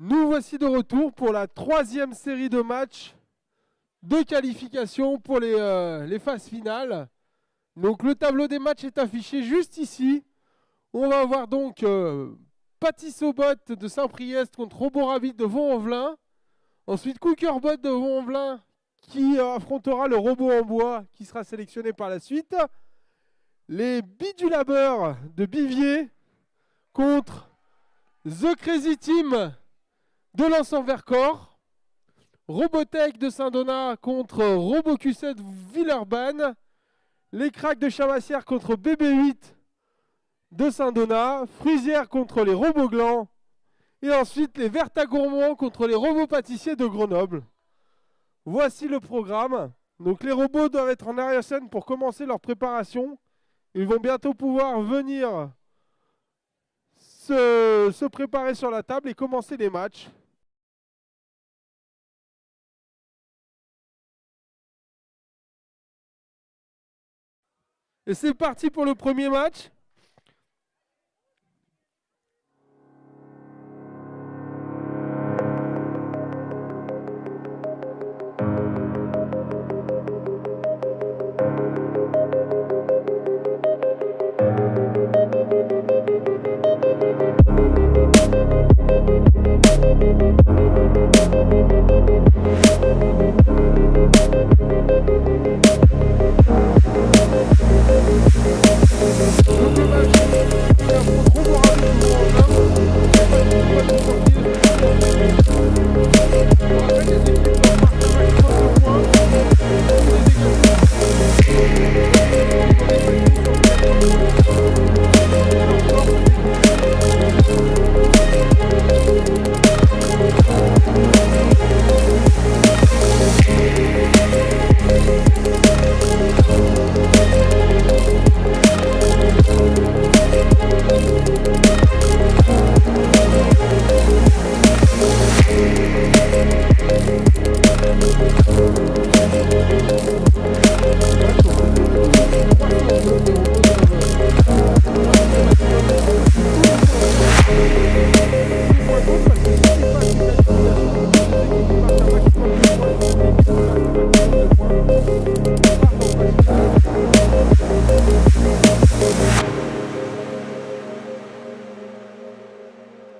Nous voici de retour pour la 3e série de matchs de qualification pour les phases finales. Donc le tableau des matchs est affiché juste ici. On va avoir donc Patisobot de Saint-Priest contre Roboravit de Vaux-en-Velin. Ensuite Cookerbot de Vaux-en-Velin qui affrontera le robot en bois qui sera sélectionné par la suite. Les Bidulabeurs de Bivier contre The Crazy Team de Lens-en-Vercors. Robotech de Saint-Donat contre RoboQ7 Villeurbanne. Les Cracks de Chamassière contre BB8 de Saint-Donat. Fruisière contre les Robots Glands. Et ensuite les Vertagourmands contre les Robots Pâtissiers de Grenoble. Voici le programme. Donc les robots doivent être en arrière-scène pour commencer leur préparation. Ils vont bientôt pouvoir venir se préparer sur la table et commencer les matchs. Et c'est parti pour le premier match.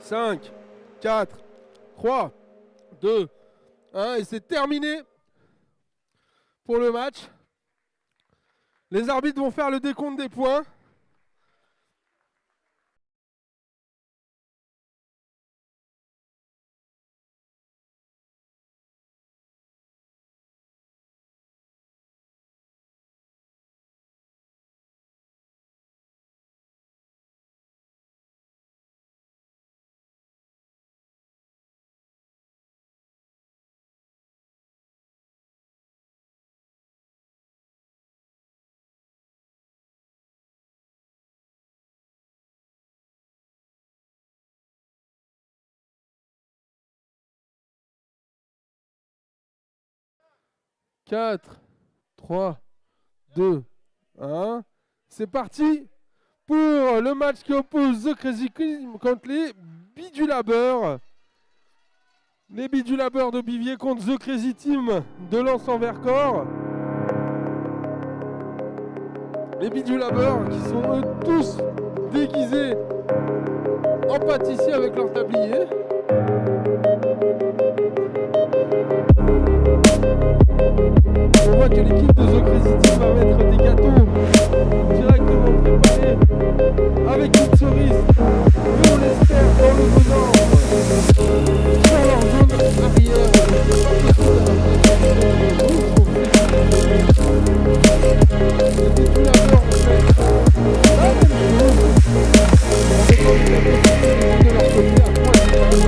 Cinq, 4, 3, 2, 1 et c'est terminé pour le match. Les arbitres vont faire le décompte des points. Quatre, 3, 2, 1. C'est parti pour le match qui oppose The Crazy Team contre les Bidulabeurs. Les Bidulabeurs de Bivier contre The Crazy Team de Lens-en-Vercors. Les Bidulabeurs qui sont eux tous déguisés en pâtissier avec leur tablier. On voit que l'équipe de The Crazy Team va mettre des gâteaux directement préparés avec une cerise, mais on l'espère dans le bon ordre, sur leur zone arrière. Les Bidulabeurs ont fait la même chose, avec la possibilité de leur côté à 3 secondes.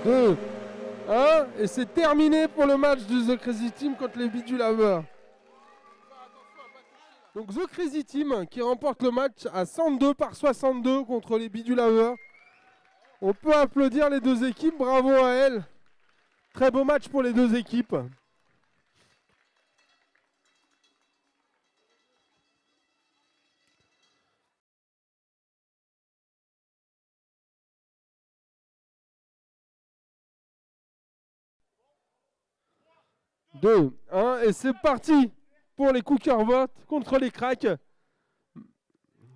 2, 1. Et c'est terminé pour le match de The Crazy Team contre les Bidulaveurs. Donc The Crazy Team qui remporte le match à 102 par 62 contre les Bidulaveurs. On peut applaudir les deux équipes, bravo à elles. Très beau match pour les deux équipes. Deux, 1 et c'est parti pour les Cookerbots contre les Cracks.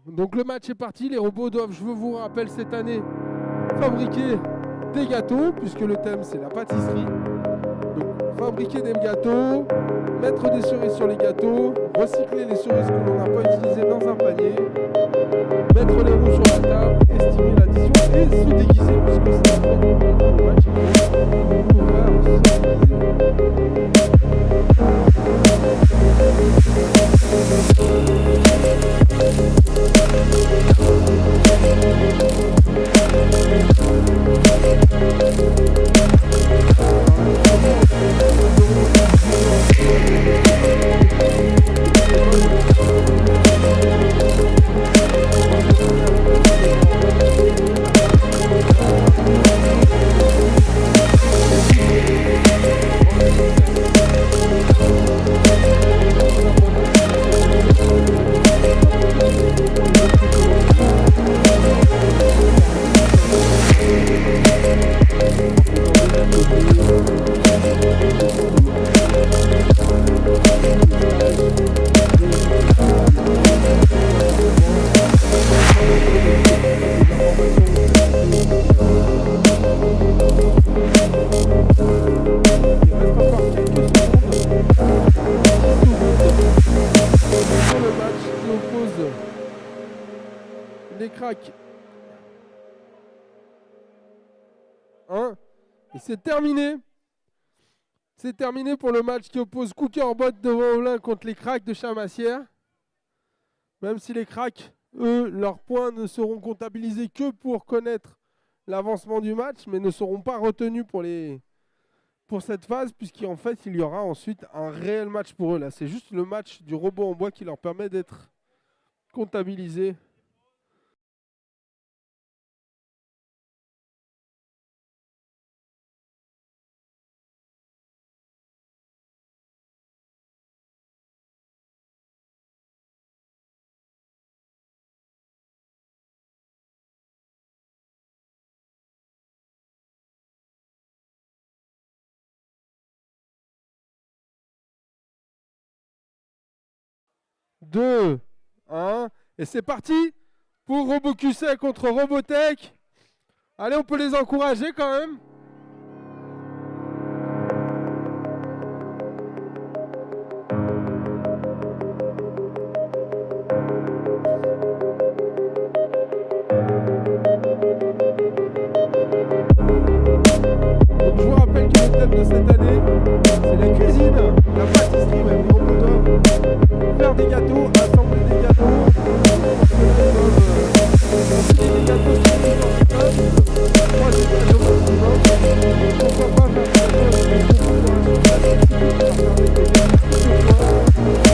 Donc le match est parti, les robots doivent, je vous rappelle cette année, fabriquer des gâteaux, puisque le thème c'est la pâtisserie. Donc fabriquer des gâteaux, mettre des cerises sur les gâteaux, recycler les cerises que l'on n'a pas utilisées dans un panier, mettre les roues sur la table, estimer l'addition et se déguiser, puisque c'est la fois qu'on va le match, il faut pouvoir se déguiser. Les Cracks. 1. Et c'est terminé. C'est terminé pour le match qui oppose Cookerbot de Vaulin contre les Cracks de Chamassière. Même si les Cracks, eux, leurs points ne seront comptabilisés que pour connaître l'avancement du match, mais ne seront pas retenus pour cette phase, puisqu'en fait, il y aura ensuite un réel match pour eux. Là, c'est juste le match du robot en bois qui leur permet d'être comptabilisé. Deux, 1, et c'est parti pour RoboQC contre Robotech. Allez, on peut les encourager quand même. Donc, je vous rappelle que le thème de cette année, c'est la cuisine, la pâtisserie même. Donc, on doit faire des gâteaux, assembler des gâteaux. Des gâteaux qui sont en place. Moi, j'ai pas de maximum. Pourquoi pas faire des gâteaux avec des configurations classiques qui peuvent leur permettre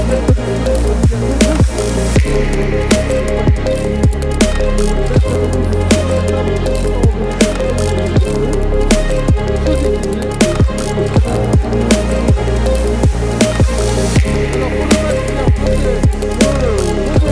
de gagner plus de points, mettre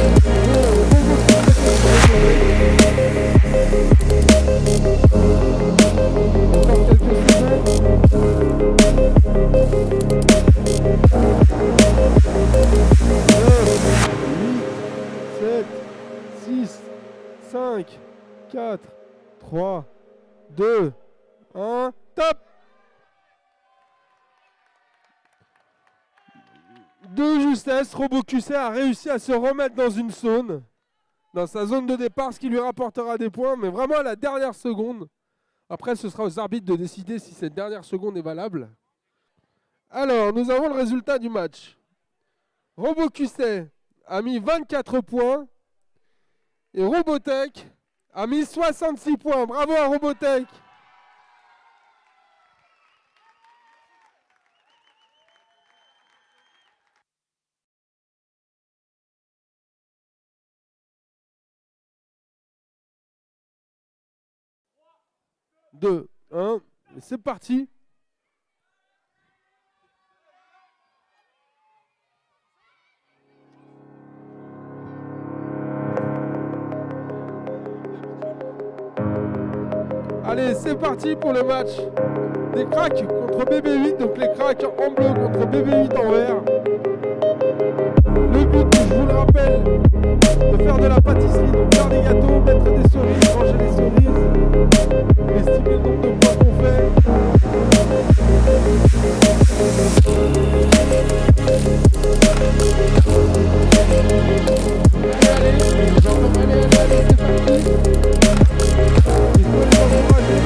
des cerises sur les RoboQC a réussi à se remettre dans une zone. dans sa zone de départ, ce qui lui rapportera des points, mais vraiment à la dernière seconde. Après, ce sera aux arbitres de décider si cette dernière seconde est valable. Alors, nous avons le résultat du match. RoboCusset a mis 24 points et Robotech a mis 66 points. Bravo à Robotech. Deux, un, c'est parti. Allez, c'est parti pour le match des cracks contre BB8. Donc les cracks en bleu contre BB8 en vert. Le but, je vous le rappelle, de faire de la pâtisserie, donc faire des gâteaux, mettre des cerises, manger des cerises, estimer le nombre de points qu'on fait. Allez, c'est parti. Il faut les encourager.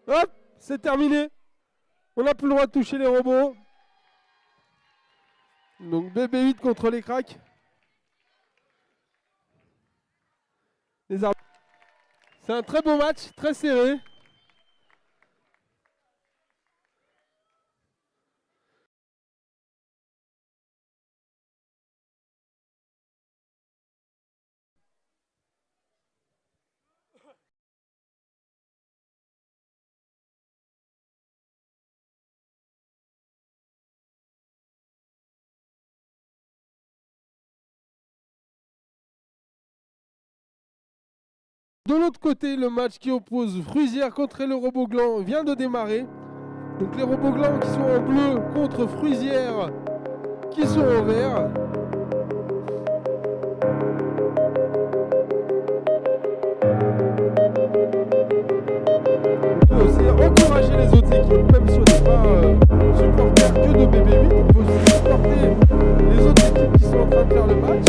Hop, c'est terminé. On n'a plus le droit de toucher les robots. Donc BB8 contre les cracks. C'est un très beau match, très serré. De l'autre côté, le match qui oppose Fruisière contre le Robot Gland vient de démarrer. Donc les robots glands qui sont en bleu contre Fruisière qui sont en vert. On peut aussi encourager les autres équipes, même si on n'est pas supporter que de BB8, on peut aussi supporter les autres équipes qui sont en train de faire le match.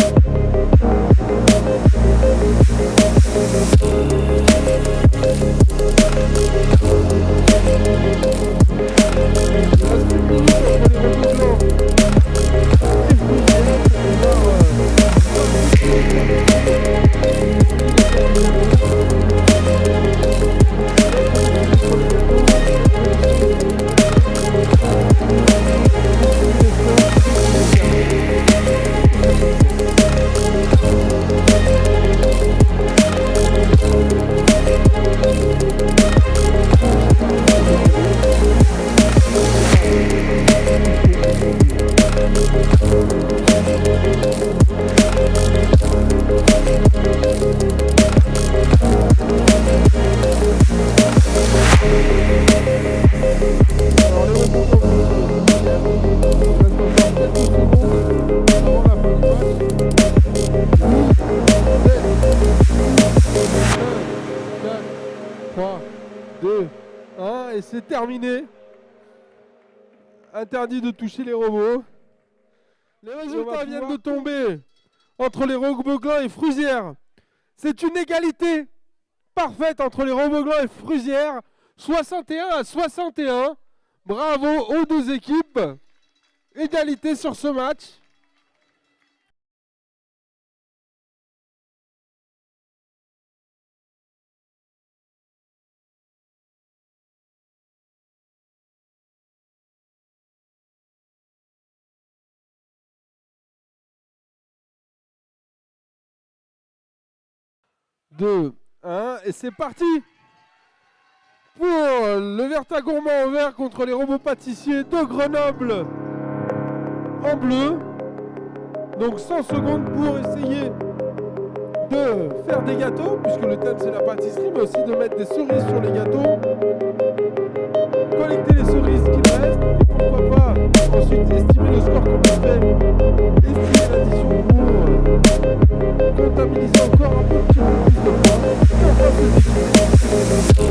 Et c'est terminé. Interdit de toucher les robots. Les résultats viennent de tomber entre les robots glands et Fruisière. C'est une égalité parfaite entre les robots glands et Fruisière. 61-61. Bravo aux deux équipes. Égalité sur ce match. 2, 1. Et c'est parti pour le Verta Gourmand en vert contre les robots pâtissiers de Grenoble en bleu. Donc 100 secondes pour essayer de faire des gâteaux, puisque le thème c'est la pâtisserie, mais aussi de mettre des cerises sur les gâteaux. Collecter les cerises qu'il reste, et pourquoi pas ensuite estimer le score comme on fait, estimer l'addition pour comptabiliser encore un peu petit peu plus de points. Et enfin avec les balles de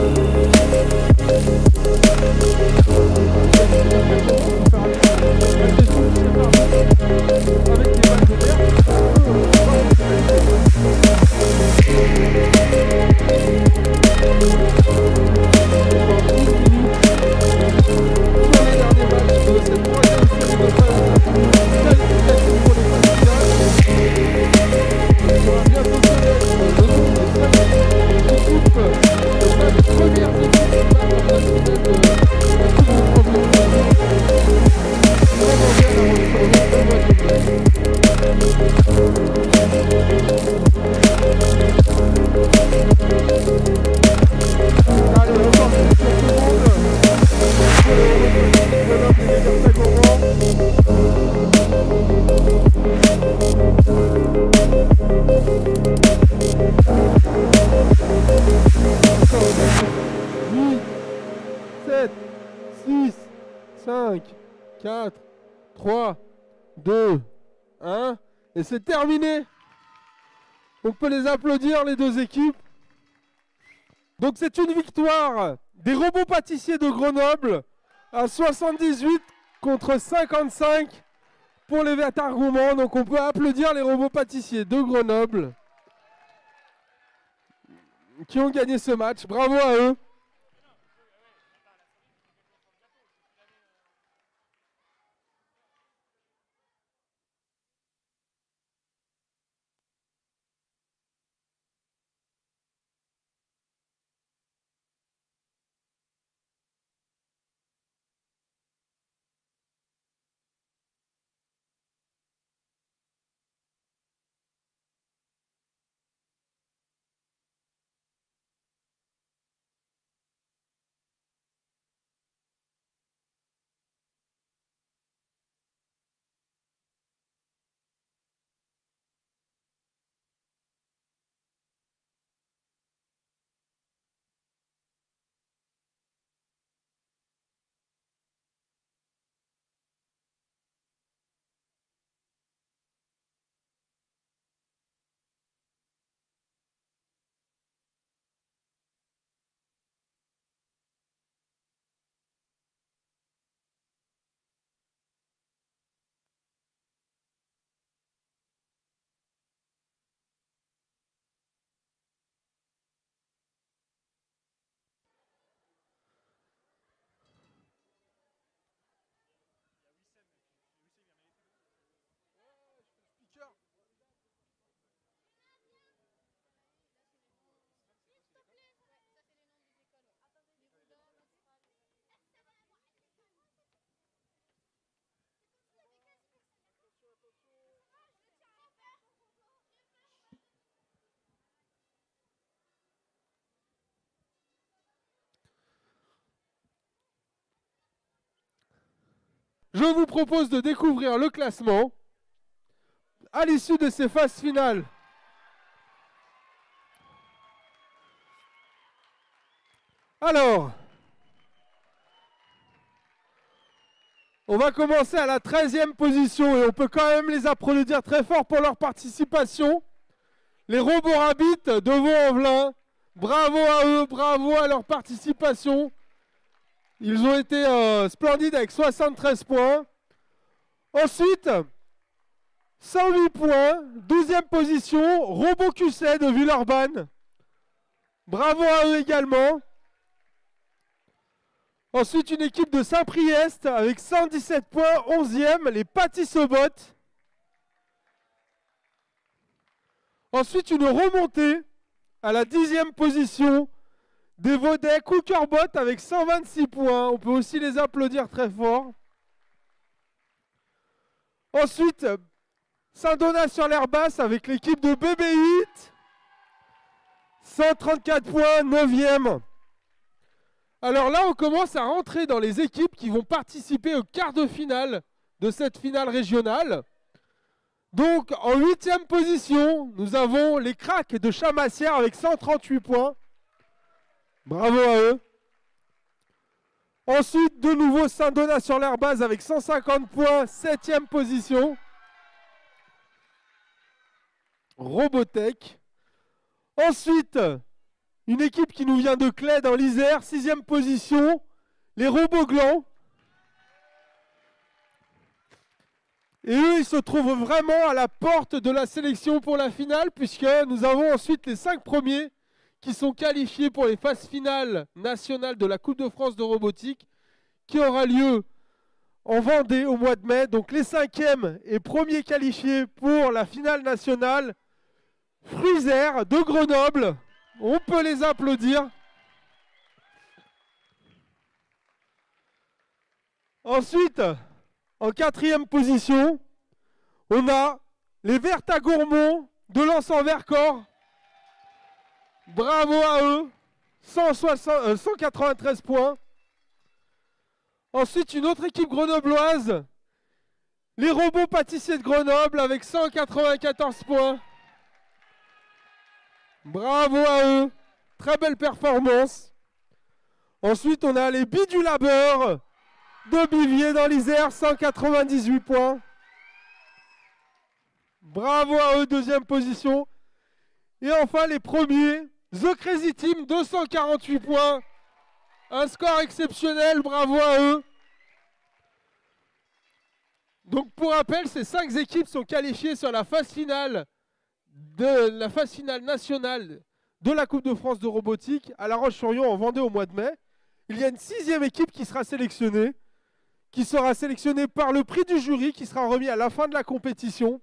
Et c'est terminé. On peut les applaudir, les deux équipes. Donc c'est une victoire des robots pâtissiers de Grenoble à 78 contre 55 pour les Verta Gourmand. Donc on peut applaudir les robots pâtissiers de Grenoble qui ont gagné ce match. Bravo à eux. Je vous propose de découvrir le classement à l'issue de ces phases finales. Alors, on va commencer à la 13e position et on peut quand même les applaudir très fort pour leur participation. Les robots Rabbit de Vaux-en-Velin, bravo à eux, bravo à leur participation. Ils ont été splendides avec 73 points. Ensuite, 108 points, 12e position, Robot QC de Villeurbanne. Bravo à eux également. Ensuite, une équipe de Saint-Priest avec 117 points, 11e, les Pâtissobots. Ensuite, une remontée à la 10e position des Vaudais Cookerbot avec 126 points. On peut aussi les applaudir très fort. Ensuite, Saint-Donat-sur-l'Herbasse avec l'équipe de BB8. 134 points, 9e. Alors là, on commence à rentrer dans les équipes qui vont participer au quart de finale de cette finale régionale. Donc, en 8e position, nous avons les Cracks de Chamassière avec 138 points. Bravo à eux. Ensuite, de nouveau, Saint-Donat sur l'Airbase avec 150 points, 7e position. Robotech. Ensuite, une équipe qui nous vient de Clay dans l'Isère, 6e position, les Roboglands. Et eux, ils se trouvent vraiment à la porte de la sélection pour la finale, puisque nous avons ensuite les 5 premiers qui sont qualifiés pour les phases finales nationales de la Coupe de France de robotique, qui aura lieu en Vendée au mois de mai. Donc les 5e et premiers qualifiés pour la finale nationale, Fruizer de Grenoble. On peut les applaudir. Ensuite, en 4e position, on a les Verta Gourmont de Lens-en-Vercors. Bravo à eux, 193 points. Ensuite, une autre équipe grenobloise, les Robots Pâtissiers de Grenoble avec 194 points. Bravo à eux, très belle performance. Ensuite, on a les Bidulabeurs de Bivier dans l'Isère, 198 points. Bravo à eux, 2e position. Et enfin, les premiers, The Crazy Team, 248 points. Un score exceptionnel, bravo à eux. Donc pour rappel, ces 5 équipes sont qualifiées sur la phase finale nationale de la Coupe de France de robotique à La Roche-sur-Yon en Vendée au mois de mai. Il y a une 6e équipe qui sera sélectionnée par le prix du jury qui sera remis à la fin de la compétition.